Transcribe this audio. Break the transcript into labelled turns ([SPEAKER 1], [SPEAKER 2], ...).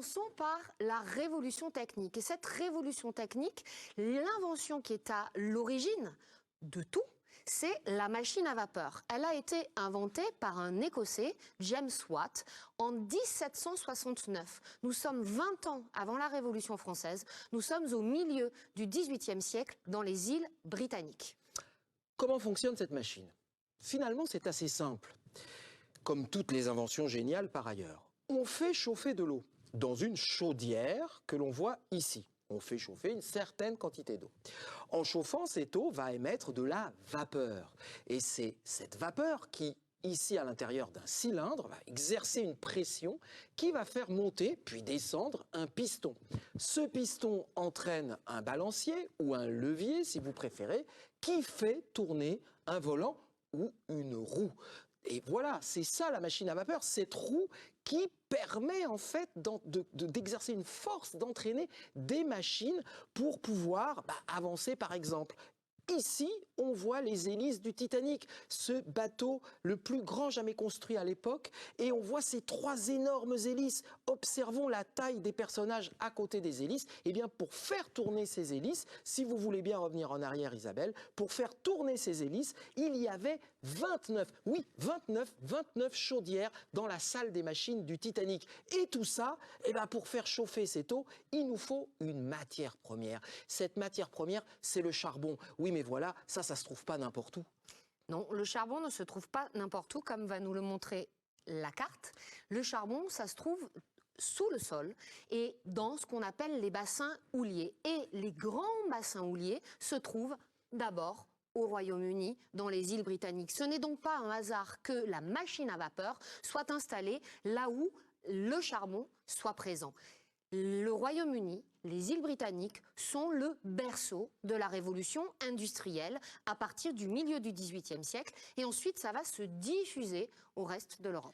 [SPEAKER 1] Commençons par la révolution technique. Et cette révolution technique, l'invention qui est à l'origine de tout, c'est la machine à vapeur. Elle a été inventée par un Écossais, James Watt, en 1769. Nous sommes 20 ans avant la Révolution française. Nous sommes au milieu du XVIIIe siècle dans les îles britanniques.
[SPEAKER 2] Comment fonctionne cette machine? Finalement, c'est assez simple. Comme toutes les inventions géniales par ailleurs. On fait chauffer de l'eau dans une chaudière que l'on voit ici. On fait chauffer une certaine quantité d'eau. En chauffant, cette eau va émettre de la vapeur. Et c'est cette vapeur qui, ici à l'intérieur d'un cylindre, va exercer une pression qui va faire monter puis descendre un piston. Ce piston entraîne un balancier ou un levier, si vous préférez, qui fait tourner un volant ou une roue. Et voilà, c'est ça la machine à vapeur, cette roue qui permet en fait d'exercer une force, d'entraîner des machines pour pouvoir avancer par exemple. Ici, on voit les hélices du Titanic, ce bateau le plus grand jamais construit à l'époque, et on voit ces trois énormes hélices. Observons la taille des personnages à côté des hélices. Eh bien, pour faire tourner ces hélices, si vous voulez bien revenir en arrière, Isabelle, pour faire tourner ces hélices, il y avait 29 chaudières dans la salle des machines du Titanic. Et tout ça, eh bien, pour faire chauffer cette eau, il nous faut une matière première. Cette matière première, c'est le charbon. Oui, mais voilà, ça se trouve pas n'importe où.
[SPEAKER 1] Non, le charbon ne se trouve pas n'importe où, comme va nous le montrer la carte. Le charbon, ça se trouve sous le sol et dans ce qu'on appelle les bassins houliers. Et les grands bassins houliers se trouvent d'abord au Royaume-Uni, dans les îles britanniques. Ce n'est donc pas un hasard que la machine à vapeur soit installée là où le charbon soit présent. Le Royaume-Uni, les îles britanniques sont le berceau de la révolution industrielle à partir du milieu du XVIIIe siècle et ensuite ça va se diffuser au reste de l'Europe.